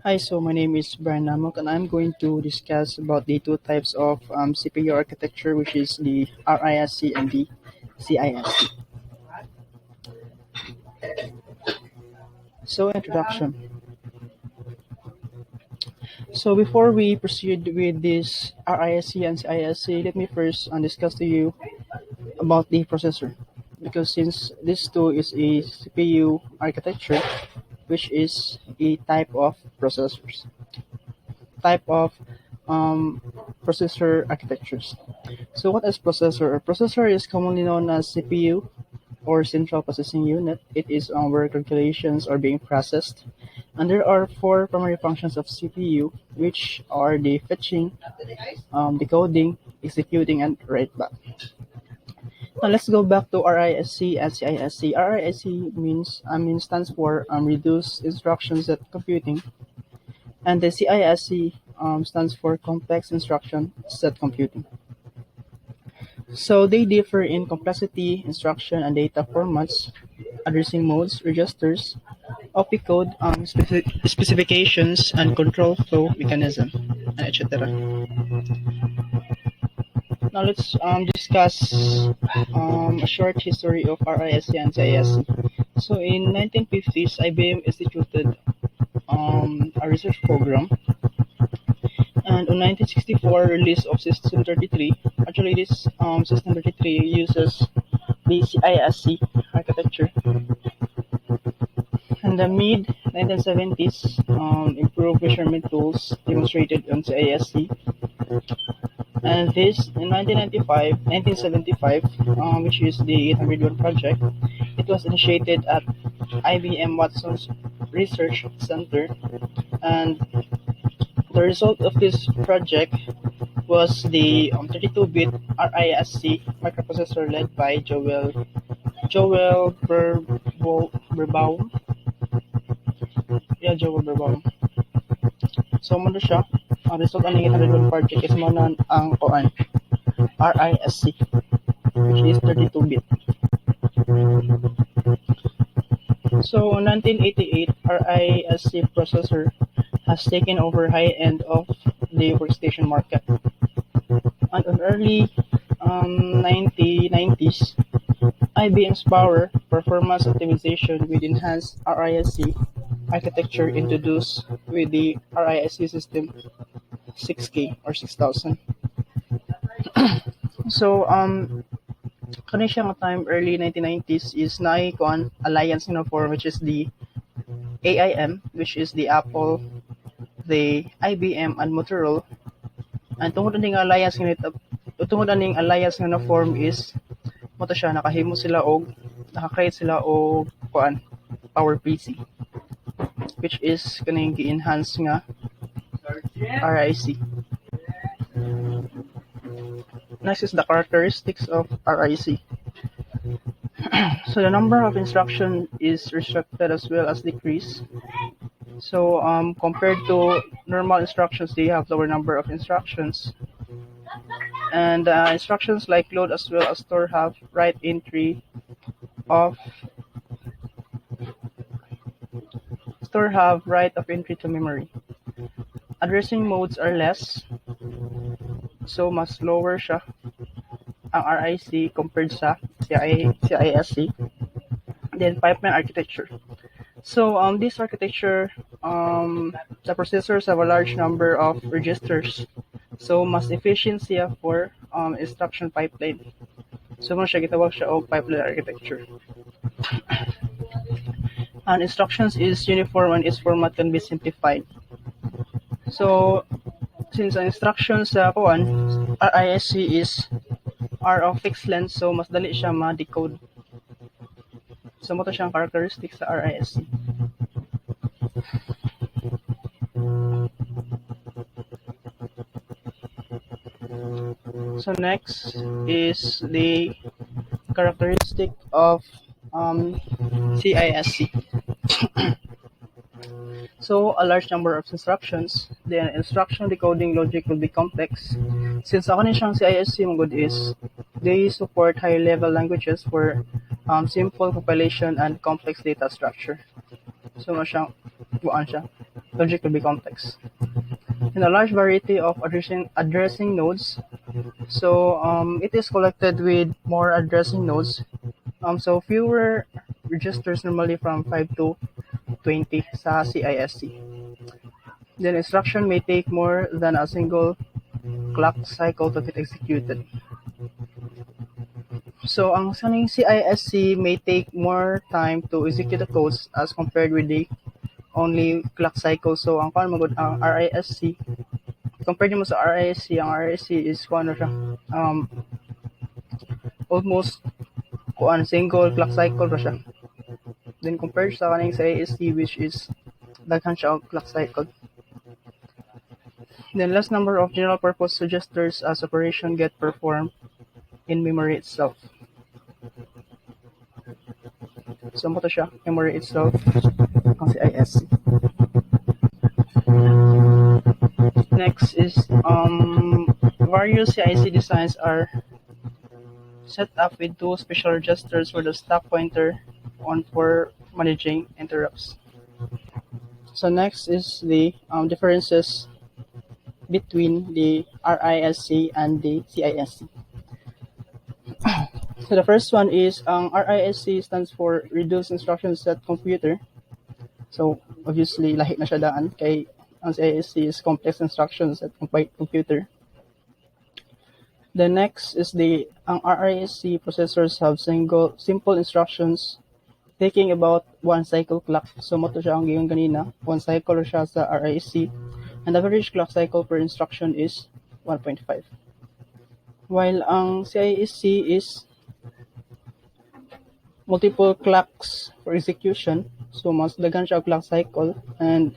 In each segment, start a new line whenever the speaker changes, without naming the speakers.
Hi, so my name is Brian Namoc, and I'm going to discuss about the two types of CPU architecture, which is the RISC and the CISC. So, introduction. So, before we proceed with this RISC and CISC, let me first discuss to you about the processor, because since this two is a CPU architecture, which is a type of um, processor architectures. So what is processor? A processor is commonly known as CPU or central processing unit. It is where calculations are being processed. And there are four primary functions of CPU, which are the fetching, decoding, executing, and write back. Now let's go back to RISC and CISC. RISC stands for reduced instruction set computing, and the CISC stands for complex instruction set computing. So they differ in complexity, instruction, and data formats, addressing modes, registers, opcode, specifications, and control flow mechanism, and etc. Now let's discuss a short history of RISC and CISC. So in 1950s, IBM instituted a research program, and on 1964 release of System 33. Actually, this System 33 uses the CISC architecture. In the mid 1970s, improved measurement tools demonstrated on CISC. And this in 1975, which is the 801 project, it was initiated at IBM Watson's Research Center. And the result of this project was the 32-bit RISC microprocessor led by Joel Verbaum. Yeah, Joel Verbaum. So mo na siya. Ang result ng 801 project is mo na ang RISC, which is 32-bit. So in 1988, RISC processor has taken over high-end of the workstation market. And on early 1990s, IBM's power performance optimization with enhanced RISC architecture introduced with the RISC system 6K or 6000. So kani siya nga time early 1990s is naay kuan alliance nga form, which is the AIM, which is the Apple, the IBM, and Motorola. And tungod aning alliance nga na form is mo to siya nakahimo sila og naka-create sila og kuan power PC, which is kaning gi-enhance nga RISC. Next is the characteristics of RISC. So the number of instruction is restricted as well as decreased. So compared to normal instructions, they have lower number of instructions. And instructions like load as well as store have right entry of to memory. Addressing modes are less, so mas lower siya ang RISC compared sa CISC. Then pipeline architecture. So this architecture, the processors have a large number of registers, so mas efficient siya for instruction pipeline. So mo siya gitawag siya og pipeline architecture. And instructions is uniform and its format can be simplified. So since ang instructions sa RISC are of fixed length, so mas dali siya ma-decode. So mo to siyang characteristics sa RISC. So next is the characteristic of CISC. So a large number of instructions, then instruction decoding logic will be complex. Since ako ni siyang CISC mo good is they support high-level languages for simple compilation and complex data structure. So mo siyang buan siya. Logic will be complex. And a large variety of addressing nodes. So it is collected with more addressing nodes. So fewer registers, normally from 5 to 20 sa CISC. Then instruction may take more than a single clock cycle to get executed. So ang saning CISC may take more time to execute the codes as compared with the only clock cycle. So ang RISC, compared mo sa RISC, ang RISC is siya, almost single clock cycle ra siya. Then compared sa kaning CISC, which is daghan siya ang clock cycle. Then less number of general purpose registers as operation get performed in memory itself. So mo to siya, memory itself ang CISC. Next is various CISC designs are set up with two special registers for the stack pointer on for managing interrupts. So next is the differences between the RISC and the CISC. So the first one is RISC stands for Reduced Instruction Set Computer. So obviously lahi na siya daan kay ang CISC is Complex Instruction Set Computer. The next is the RISC processors have simple instructions taking about 1 cycle clock. So mo to siya ang giyon kanina, 1 cycle siya sa RISC. And the average clock cycle per instruction is 1.5. While ang CISC is multiple clocks for execution, so mas daghan siya clock cycle, and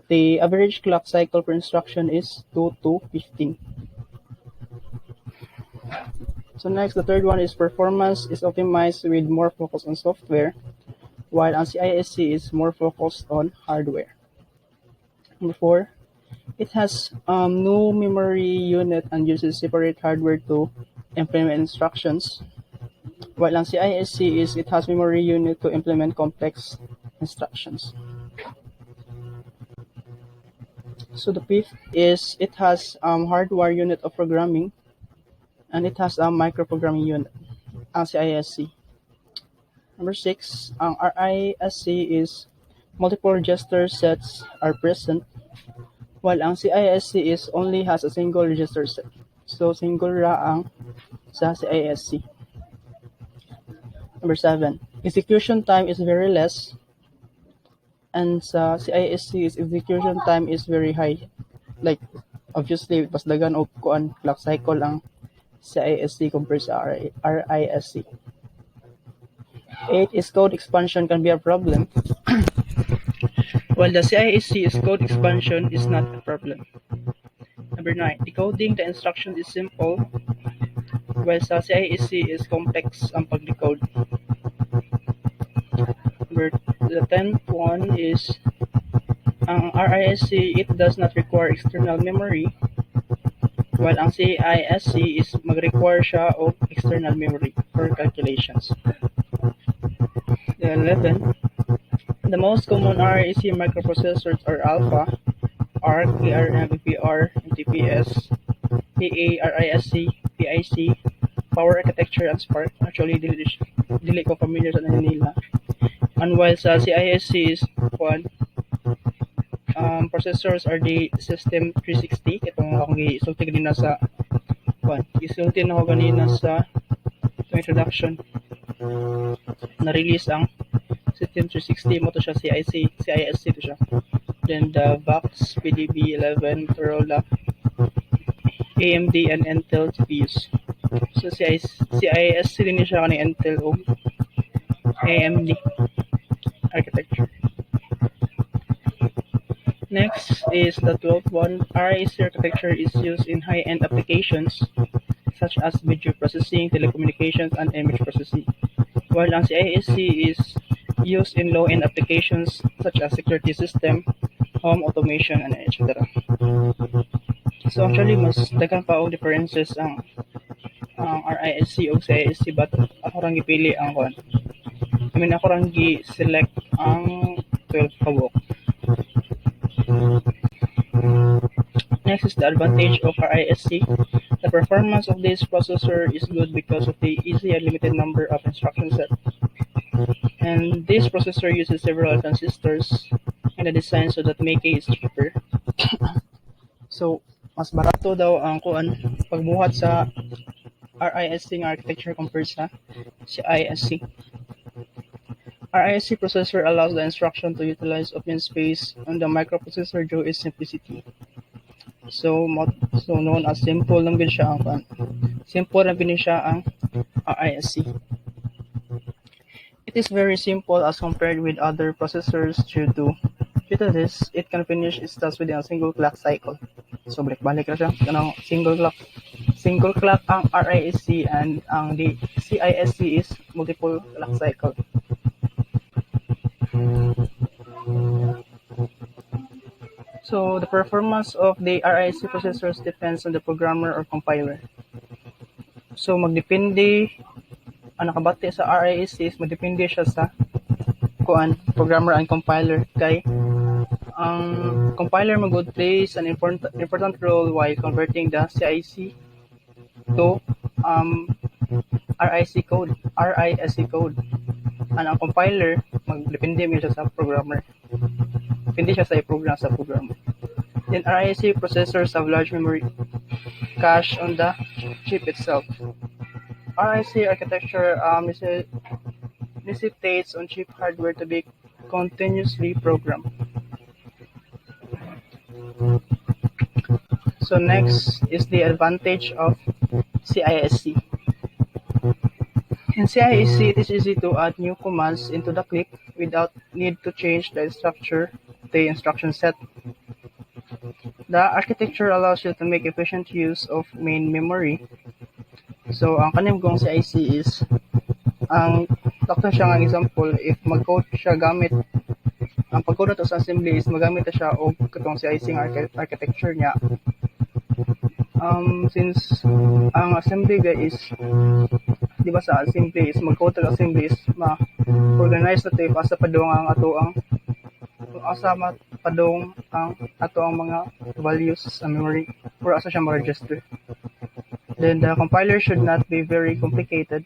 the average clock cycle per instruction is 2 to 15. So next, the third one is performance is optimized with more focus on software, while ang CISC is more focused on hardware. Number 4, it has no memory unit and uses separate hardware to implement instructions, while ang CISC is it has memory unit to implement complex instructions. So the fifth is it has hardware unit of programming, and it has a microprogramming unit, ang CISC. Number 6, ang RISC is multiple register sets are present, while ang CISC is only has a single register set. So single ra ang sa CISC. Number 7, execution time is very less, and sa CISC is execution time is very high. Like obviously mas dagan og kuan clock cycle ang CISC compared sa RISC. 8 is code expansion can be a problem, while the CISC is code expansion is not a problem. Number 9, decoding the instruction is simple, while sa CISC is complex ang pag-decode. The 10th one is ang RISC, it does not require external memory, while ang CISC is mag-require siya of external memory for calculations. The 11, the most common RISC microprocessors are Alpha, ARC, ARM, APR, MTPS, PA, RISC, PIC, Power Architecture, and Spark. Actually, dili ko familiar sa nila. And while sa CISC is one, processors are the System 360. Itong akong isulti kanina sa isulti na ako kanina sa introduction. Na-release ang System 360 mo to siya, CISC to siya. Then the VAX, PDB 11, Corolla, AMD, and Intel CPUs. So CISC din siya kanina Intel o AMD architecture. Next is the 12th one. RISC architecture is used in high-end applications such as video processing, telecommunications, and image processing, while ang CISC is used in low-end applications such as security system, home automation, and etc. So actually, mas daghan pa og differences ang RISC o CISC, but ako rang gipili ang ako rang gi-select ang 12 kabuk. Next is the advantage of RISC. The performance of this processor is good because of the easy and limited number of instruction sets. And this processor uses several transistors and the design so that making is cheaper. So, mas barato daw ang pagbuhat sa RISC ng architecture compared sa CISC. RISC processor allows the instruction to utilize open space on the microprocessor due its simplicity. So known as simple lang din siya ang simple lang din siya ang RISC. It is very simple as compared with other processors due to this, it can finish its task within a single clock cycle. So balik-balik na siya kanang single clock. Single clock ang RISC and ang the CISC is multiple clock cycle. So the performance of the RISC processors depends on the programmer or compiler. So magdepende ang nakabati sa RISC is magdepende siya sa programmer and compiler kay ang compiler magud plays an important role while converting the CISC to RISC code. And ang compiler magdepende mo siya sa programmer. Depende siya sa i-program sa programmer. Then RISC processors have large memory cache on the chip itself. RISC architecture necessitates on chip hardware to be continuously programmed. So next is the advantage of CISC. In CISC, it is easy to add new commands into the clip without need to change the instruction set. The architecture allows you to make efficient use of main memory. So ang kanim kong CISC is ang takto siya ng example if mag-code siya gamit ang pag-code to sa assembly is magamit siya og katong CISC architecture niya. Since ang assembly is di ba sa assembly is mag-code to assembly is ma-organize na tayo asa padung ang asa padung ang mga values sa memory or asa siya ma-register. Then the compiler should not be very complicated.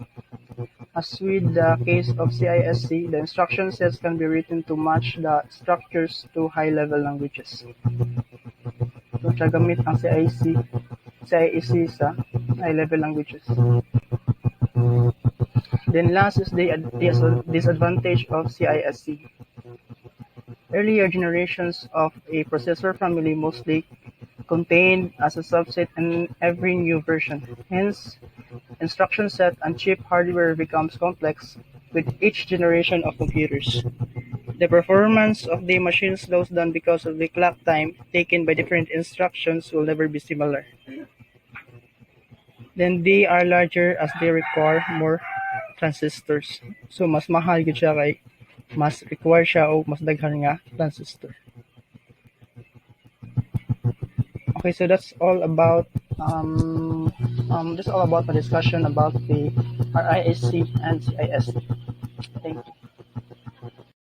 As with the case of CISC, the instruction sets can be written to match the structures to high-level languages. So siya gamit ang CISC sa high-level languages. Then last is the disadvantage of CISC. Earlier generations of a processor family mostly contained as a subset in every new version. Hence, instruction set and chip hardware becomes complex with each generation of computers. The performance of the machine slows down because of the clock time taken by different instructions will never be similar. Then they are larger as they require more transistors. So mas mahal gid siya kay mas require siya og mas daghan nga transistor. Okay, so that's all about my discussion about the RISC and CISC. Thank you.